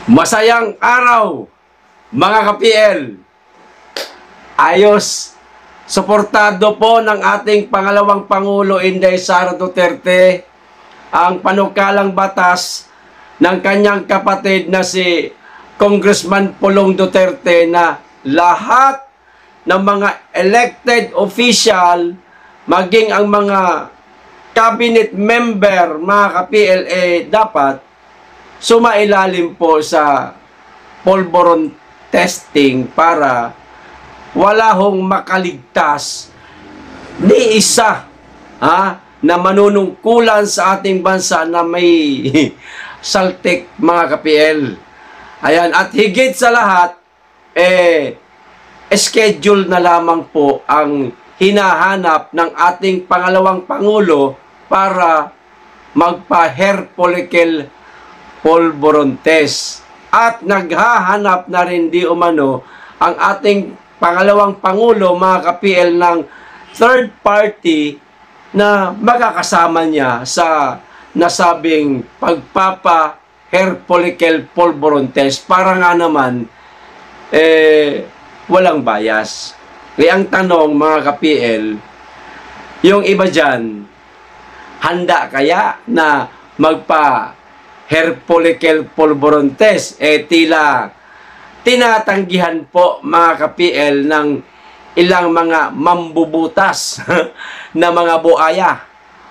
Masayang araw, mga ka-PL. Ayos, suportado po ng ating pangalawang Pangulo, Inday Sara Duterte, ang panukalang batas ng kanyang kapatid na si Congressman Pulong Duterte na lahat ng mga elected official, maging ang mga cabinet member, mga ka-PLA, dapat sumailalim po sa polvoron testing para wala hong makaligtas ni isa na manunungkulan sa ating bansa na may saltik, mga ka-PL. Ayan, at higit sa lahat, schedule na lamang po ang hinahanap ng ating pangalawang Pangulo para magpa-hair follicle polvoron test. At naghahanap na rin di umano ang ating pangalawang Pangulo, mga ka-PL, ng third party na makakasama niya sa nasabing pagpapa-hair follicle polvoron test para nga naman walang bias. Kaya ang tanong, mga ka-PL, yung iba dyan, handa kaya na magpa-hair follicle polvoron test? Tila tinatanggihan po, mga ka-PL, ng ilang mga mambubutas na mga buaya.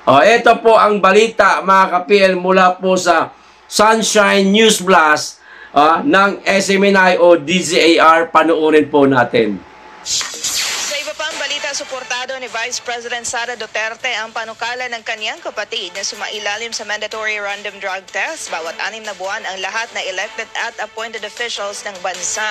Ito po ang balita, mga ka-PL, mula po sa Sunshine News Plus ng SMNI o DZAR. Panoorin po natin. Sa iba pang balita, suportado ni Vice President Sara Duterte ang panukala ng kanyang kapatid na sumailalim sa mandatory random drug test bawat 6 na buwan ang lahat na elected at appointed officials ng bansa.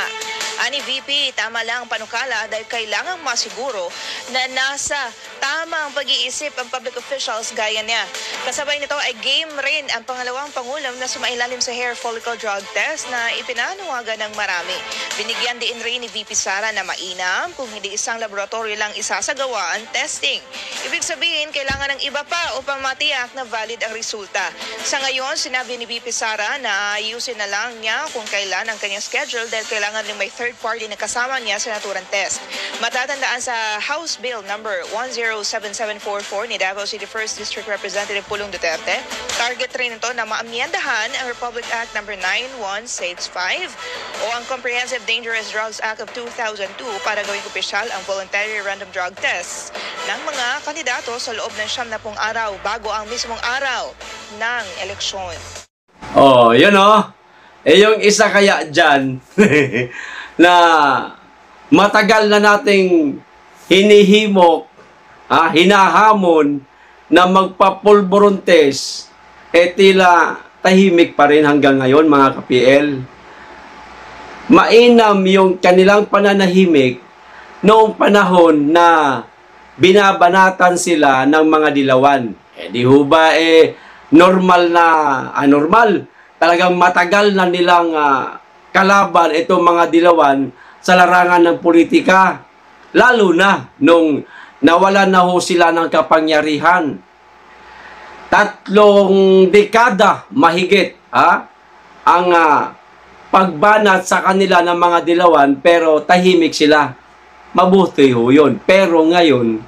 Ani VP, tama lang ang panukala dahil kailangang masiguro na nasa tamang pag-iisip ang public officials gaya niya. Kasabay nito ay game rin ang pangalawang Pangulo na sumailalim sa hair follicle drug test na ipinanuwagan ng marami. Binigyan din rin ni VP Sara na mainam kung hindi isang laboratorio lang isasagawa ang testing. Ibig sabihin, kailangan ng iba pa upang matiyak na valid ang resulta. Sa ngayon, sinabi ni VP Sara na ayusin na lang niya kung kailan ang kanyang schedule dahil kailangan rin may third party na kasama niya sa naturang test. Matatandaan sa House Bill number 107744 ni Davao City 1st District Representative Pulong Duterte, target rin ito na maamyendahan ang Republic Act number 9165 o ang Comprehensive Dangerous Drugs Act of 2002 para gawing opisyal ang voluntary random drug tests ng mga kandidato sa loob ng 70 araw bago ang mismong araw ng eleksyon. Yun yung isa kaya dyan na matagal na nating hinihimok, hinahamon na magpa-polvoron test, tila tahimik pa rin hanggang ngayon, mga ka-PL. Mainam yung kanilang pananahimik noong panahon na binabanatan sila ng mga dilawan. Di ho ba normal na anormal? Talagang matagal na nilang kalaban itong mga dilawan sa larangan ng politika. Lalo na nung nawalan na ho sila ng kapangyarihan. 3 dekada mahigit ang pagbanat sa kanila ng mga dilawan, pero tahimik sila. Mabuti ho yun. Pero ngayon,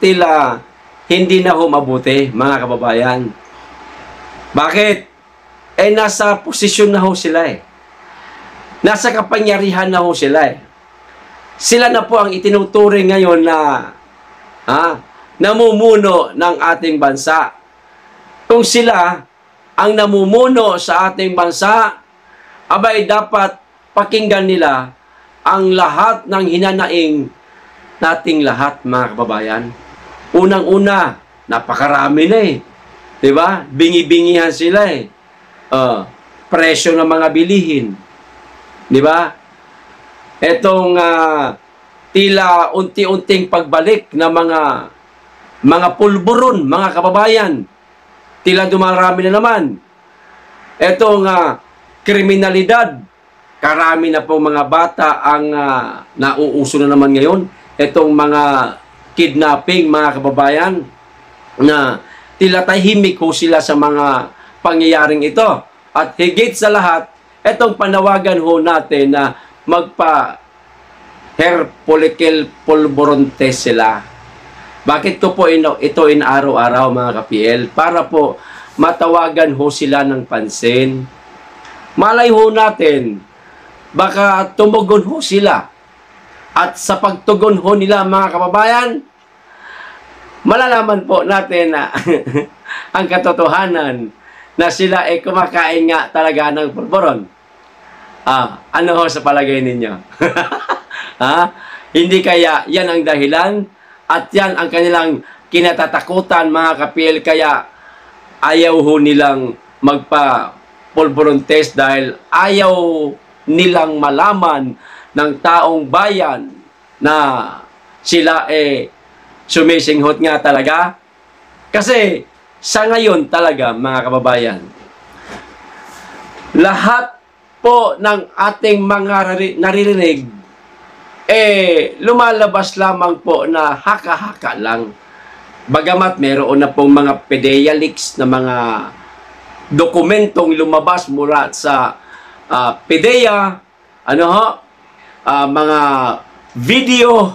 tila hindi na ho mabuti, mga kababayan. Bakit? Nasa posisyon na ho sila Nasa kapangyarihan na ho sila Sila na po ang itinuturing ngayon na namumuno ng ating bansa. Kung sila ang namumuno sa ating bansa, abay dapat pakinggan nila ang lahat ng hinanaing nating lahat, mga kababayan. Unang-una, napakarami na diba? Bingi-bingihan sila presyo ng mga bilihin. Diba? Etong tila unti-unting pagbalik ng mga pulburon, mga kababayan. Tila dumarami na naman. Etong kriminalidad, karami na po mga bata ang nauuso na naman ngayon. Etong mga kidnapping, mga kababayan, na tila tahimik ho sila sa mga pangyayaring ito. At higit sa lahat, etong panawagan ho natin na magpa hair follicle pulburon test sila. Bakit ko po ito araw-araw mga ka-PL? Para po matawagan ho sila ng pansin. Malay ho natin, baka tumugon ho sila. At sa pagtugon ho nila mga kababayan, malalaman po natin na ang katotohanan na sila ay kumakain nga talaga ng pulburon. Ano ho sa palagay ninyo? Hindi kaya yan ang dahilan at yan ang kanilang kinatatakutan mga ka-PL, kaya ayaw ho nilang magpa-pulburon test dahil ayaw nilang malaman ng taong bayan na sila sumisinghot nga talaga. Kasi sa ngayon talaga mga kababayan, lahat po ng ating mga naririnig lumalabas lamang po na haka-haka lang. Bagamat meron na pong mga PDEA leaks na mga dokumentong lumabas mula sa PDEA, mga video,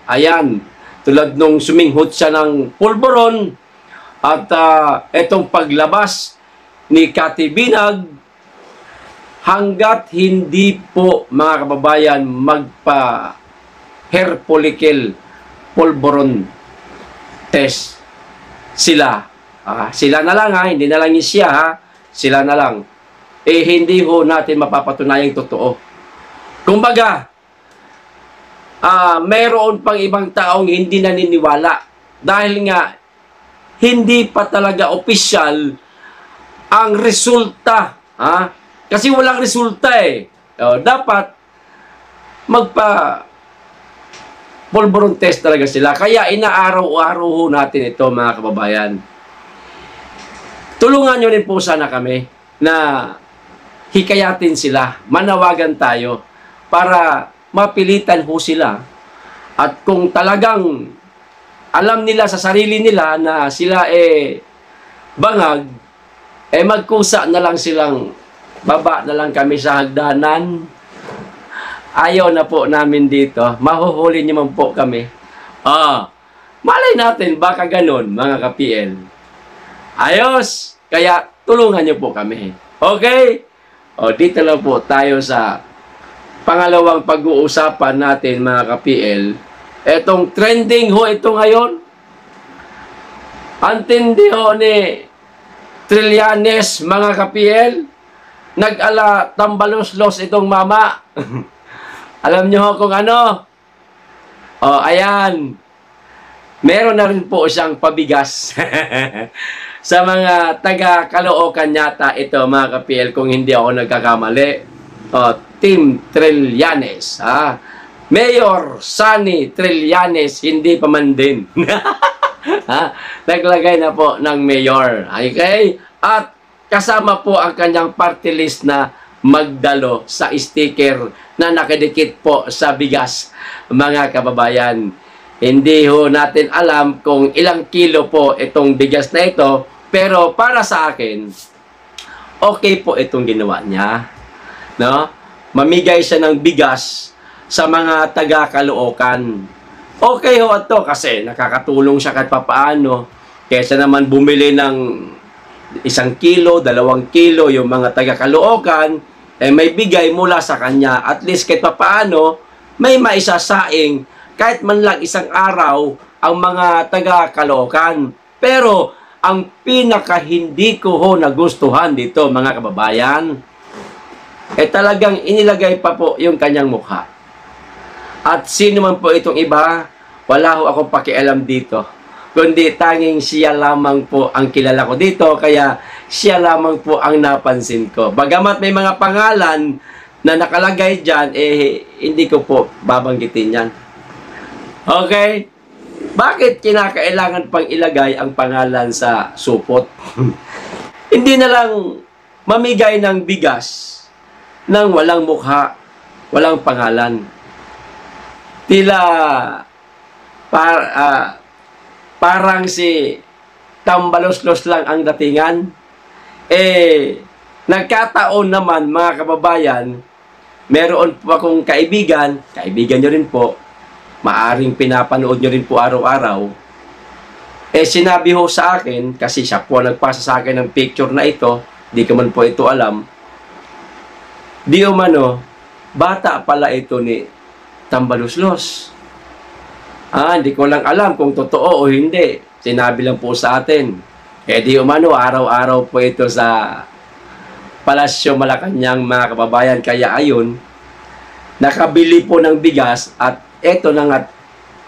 ayan, tulad nung suminghot siya ng pulburon at etong paglabas ni Cathy Binag, hanggat hindi po mga kababayan magpa hair follicle pulburon test sila. Sila na lang hindi na lang siya sila na lang. Hindi ho natin mapapatunayang totoo. Kumbaga, mayroon pang ibang taong hindi naniniwala dahil nga hindi pa talaga opisyal ang resulta. Kasi walang resulta dapat magpa pulburon test talaga sila. Kaya inaaraw-araw ho natin ito mga kababayan. Tulungan nyo rin po sana kami na hikayatin sila, manawagan tayo para mapilitan ho sila. At kung talagang alam nila sa sarili nila na sila bangag, magkusa na lang silang baba na lang kami sa hagdanan. Ayaw na po namin dito. Mahuhuli niyo man po kami. Malay natin, baka ganun, mga ka-PL. Ayos! Kaya tulungan niyo po kami. Okay? Dito lang po tayo sa pangalawang pag-uusapan natin, mga ka-PL. Etong trending ho ito ngayon. Antindi ho ni Trillanes, mga ka-PL. Nag-ala tambalos-los itong mama. Alam nyo kung ano? Ayan. Meron na rin po siyang pabigas. Sa mga taga-Caloocan yata ito, mga ka-PL, kung hindi ako nagkakamali. Team Trillanes. Mayor Sunny Trillanes, hindi pa man din. Naglagay na po ng mayor. Okay? At kasama po ang kanyang party list na magdalo sa sticker na nakadikit po sa bigas, mga kababayan. Hindi ho natin alam kung ilang kilo po itong bigas na ito, pero para sa akin, okay po itong ginawa niya. No? Mamigay siya ng bigas sa mga taga-Caloocan. Okay ho ito kasi nakakatulong siya kahit papaano, kaysa naman bumili ng 1 kilo, 2 kilo yung mga taga-Caloocan, may bigay mula sa kanya. At least kahit papaano, may maisasaing kahit man lang isang araw ang mga taga-Caloocan. Pero ang pinaka hindi ko ho nagustuhan dito, mga kababayan, talagang inilagay pa po yung kanyang mukha. At sino man po itong iba, wala ho akong pakialam dito. Kundi tanging siya lamang po ang kilala ko dito, kaya siya lamang po ang napansin ko. Bagamat may mga pangalan na nakalagay dyan, hindi ko po babanggitin yan. Okay? Bakit kinakailangan pang ilagay ang pangalan sa supot? Hindi na lang mamigay ng bigas nang walang mukha, walang pangalan. Tila parang si tambalos-los lang ang datingan. Nagkataon naman, mga kababayan, meron po akong kaibigan nyo rin po, maaring pinapanood nyo rin po araw-araw, sinabi ho sa akin, kasi siya po nagpasa sa akin ng picture na ito, di ko man po ito alam, di umano, bata pala ito ni Tambaluslos. Hindi ko lang alam kung totoo o hindi. Sinabi lang po sa atin. Di umano, araw-araw po ito sa Palasyo Malacanang, mga kababayan. Kaya ayun, nakabili po ng bigas at eto na nga,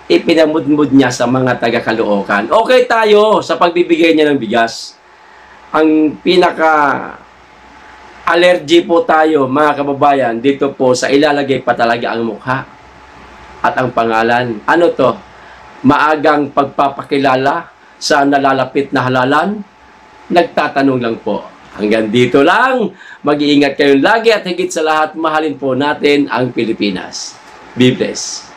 ipinamudmud niya sa mga taga-Caloocan. Okay tayo sa pagbibigay niya ng bigas. Ang pinaka-allergy po tayo, mga kababayan, dito po sa ilalagay pa talaga ang mukha at ang pangalan. Ano to? Maagang pagpapakilala sa nalalapit na halalan? Nagtatanong lang po. Hanggang dito lang. Mag-iingat kayo lagi at higit sa lahat, mahalin po natin ang Pilipinas. Be blessed.